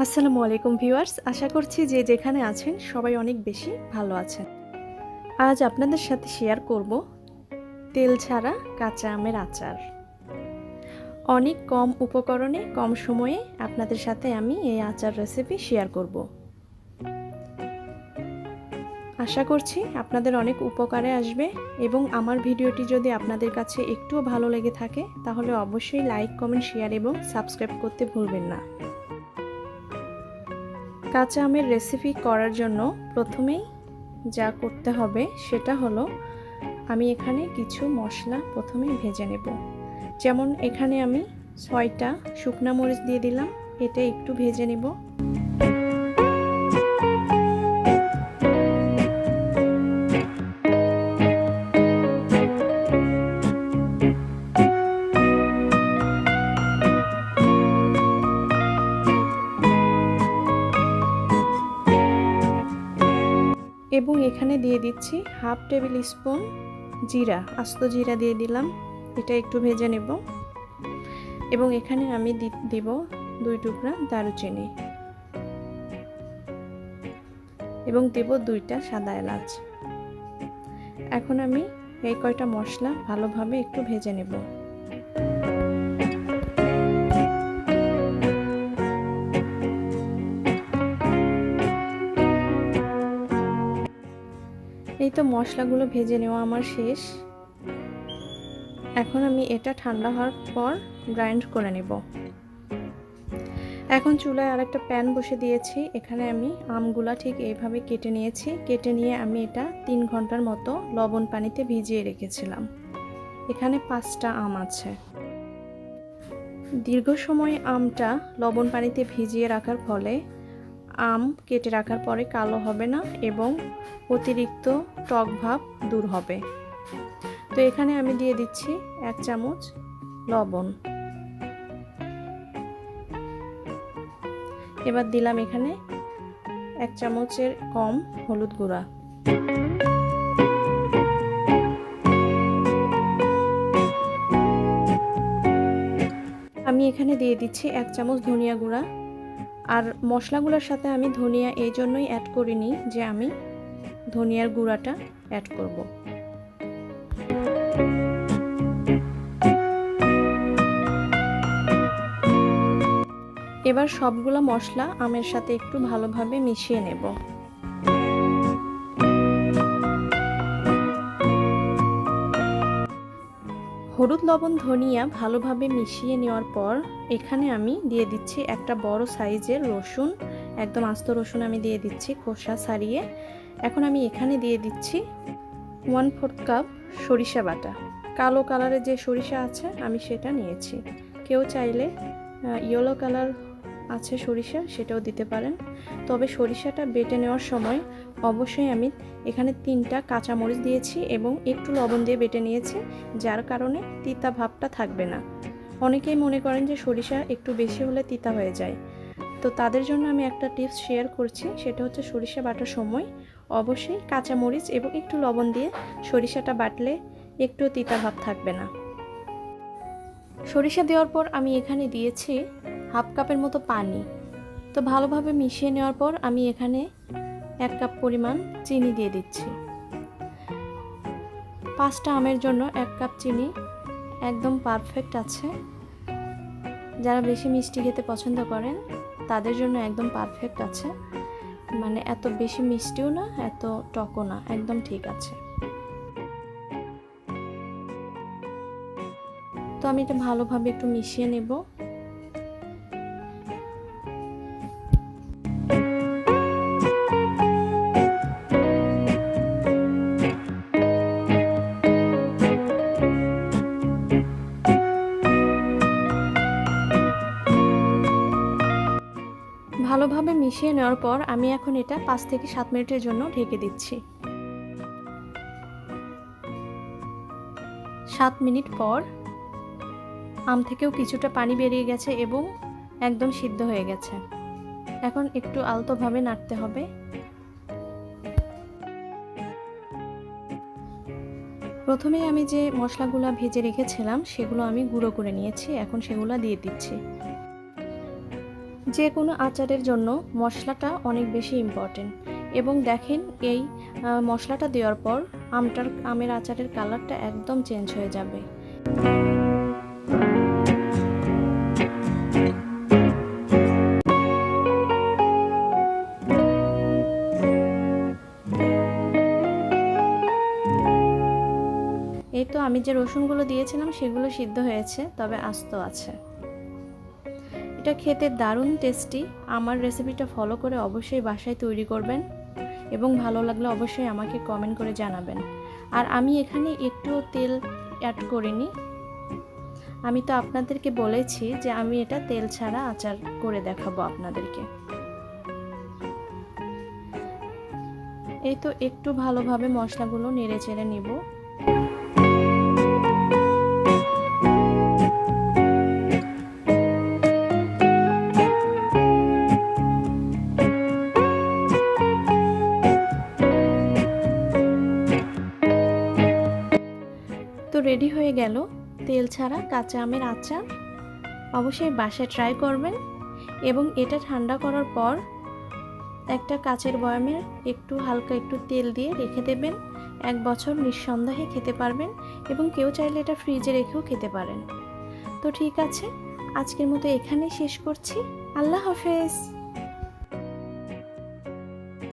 আসসালামু আলাইকুম ভিউয়ার্স, আশা করছি যে যেখানে আছেন সবাই অনেক বেশি ভালো আছেন। আজ আপনাদের সাথে শেয়ার করব তেল ছাড়া কাঁচা আমের আচার। অনেক কম উপকরণে কম সময়ে আপনাদের সাথে আমি এই আচার রেসিপি শেয়ার করব। আশা করছি আপনাদের অনেক উপকারে আসবে এবং আমার ভিডিওটি যদি আপনাদের কাছে একটুও ভালো লেগে থাকে তাহলে অবশ্যই লাইক, কমেন্ট, শেয়ার এবং সাবস্ক্রাইব করতে ভুলবেন না। কাঁচা আমের রেসিপি করার জন্য প্রথমেই যা করতে হবে সেটা হলো আমি এখানে কিছু মশলা প্রথমেই ভেজে নেব। যেমন এখানে আমি 6টা শুকনা মরিচ দিয়ে দিলাম, এটা একটু ভেজে নেব। এবং এখানে দিয়ে দিচ্ছি হাফ টেবিল স্পুন জিরা, আস্ত জিরা দিয়ে দিলাম, এটা একটু ভেজে নেব। এবং এখানে আমি দিব 2 টুকরা দারুচিনি এবং দেব 2টা সাদা এলাচ। এখন আমি এই কয়টা মশলা ভালোভাবে একটু ভেজে নেব। এই তো মশলাগুলো ভেজে নেওয়া আমার শেষ। এখন আমি এটা ঠান্ডা হওয়ার পর গ্রাইন্ড করে নেব। এখন চুলায় আরেকটা প্যান বসে দিয়েছি। এখানে আমি আমগুলা ঠিক এইভাবে কেটে নিয়েছি। কেটে নিয়ে আমি এটা 3 ঘন্টার মতো লবণ পানিতে ভিজিয়ে রেখেছিলাম। এখানে 5টা আম আছে। দীর্ঘ সময় আমটা লবণ পানিতে ভিজিয়ে রাখার ফলে আম কেটে রাখার পরে কালো হবে না এবং অতিরিক্ত টক ভাব দূর হবে। তো এখানে আমি দিয়ে দিচ্ছি 1 চামচ লবণ। এবার দিলাম এখানে 1 চামচের কম হলুদ গুঁড়া। আমি এখানে দিয়ে দিচ্ছি 1 চামচ ধনিয়া গুঁড়া। আর মশলাগুলোর সাথে আমি ধনিয়া এই জন্যই অ্যাড করিনি যে আমি ধনিয়ার গুঁড়াটা অ্যাড করব। এবার সবগুলো মশলা আমের সাথে একটু ভালোভাবে মিশিয়ে নেব। হলুদ, লবণ, ধনিয়া ভালোভাবে মিশিয়ে নেওয়ার পর এখানে আমি দিয়ে দিচ্ছি একটা বড় সাইজের রসুন, একদম আস্ত রসুন আমি দিয়ে দিচ্ছি খোসা ছাড়িয়ে। এখন আমি এখানে দিয়ে দিচ্ছি 1/4 কাপ সরিষা বাটা। কালো কালারের যে সরিষা আছে আমি সেটা নিয়েছি। কেউ চাইলে ইয়েলো কালার আছে সরিষা, সেটাও দিতে পারেন। তবে সরিষাটা বেটে নেওয়ার সময় অবশ্যই আমি এখানে 3টা কাঁচামরিচ দিয়েছি এবং একটু লবণ দিয়ে বেটে নিয়েছি, যার কারণে তিতা ভাবটা থাকবে না। অনেকেই মনে করেন যে সরিষা একটু বেশি হলে তিতা হয়ে যায়, তো তাদের জন্য আমি একটা টিপস শেয়ার করছি, সেটা হচ্ছে সরিষা বাটার সময় অবশ্যই কাঁচামরিচ এবং একটু লবণ দিয়ে সরিষাটা বাটলে একটু তিতা ভাব থাকবে না। সরিষা দেওয়ার পর আমি এখানে দিয়েছি হাফ কাপের মতো পানি। তো ভালোভাবে মিশিয়ে নেওয়ার পর আমি এখানে 1 কাপ পরিমাণ চিনি দিয়ে দিচ্ছি। 5টা আমের জন্য 1 কাপ চিনি একদম পারফেক্ট আছে। যারা বেশি মিষ্টি খেতে পছন্দ করেন তাদের জন্য একদম পারফেক্ট আছে, মানে এত বেশি মিষ্টিও না এত টকও না, একদম ঠিক আছে। তো আমি এটা ভালোভাবে একটু মিশিয়ে নেব। ভালোভাবে মিশিয়ে নেওয়ার পর আমি এখন এটা 5 থেকে 7 মিনিটের জন্য ঢেকে দিচ্ছি। 7 মিনিট পর আম থেকেও কিছুটা পানি বেরিয়ে গেছে এবং একদম সিদ্ধ হয়ে গেছে। এখন একটু আলতোভাবে নাড়তে হবে। প্রথমেই আমি যে মশলাগুলো ভেজে রেখেছিলাম সেগুলো আমি গুঁড়ো করে নিয়েছি, এখন সেগুলো দিয়ে দিচ্ছি। যে কোনো আচারের জন্য মশলাটা অনেক বেশি ইম্পর্টেন্ট। এবং দেখেন এই মশলাটা দেওয়ার পর আমের আচারের কালারটা একদম চেঞ্জ হয়ে যাবে। এই তো আমি যে রসুনগুলো দিয়েছিলাম সেগুলো সিদ্ধ হয়েছে, তবে আস্ত আছে। এটা খেতে দারুণ টেস্টি। আমার রেসিপিটা ফলো করে অবশ্যই বাসায় তৈরি করবেন এবং ভালো লাগলে অবশ্যই আমাকে কমেন্ট করে জানাবেন। আর আমি এখানে একটু তেল অ্যাড করিনি। আমি তো আপনাদেরকে বলেছি যে আমি এটা তেল ছাড়া আচার করে দেখাবো আপনাদেরকে। এই তো একটু ভালোভাবে মশলাগুলো নেড়ে চেড়ে নিব। তো রেডি হয়ে গেল তেল ছাড়া কাঁচা আমের আচার। অবশ্যই বাসায় ট্রাই করবেন এবং এটা ঠান্ডা করার পর একটা কাচের বয়ামে হালকা একটু তেল দিয়ে রেখে দেবেন। 1 বছর নিঃসন্দেহে খেতে পারবেন এবং কেউ চাইলে এটা ফ্রিজে রেখেও খেতে পারেন। তো ঠিক আছে, আজকের মতো এখানেই শেষ করছি। আল্লাহ হাফেজ।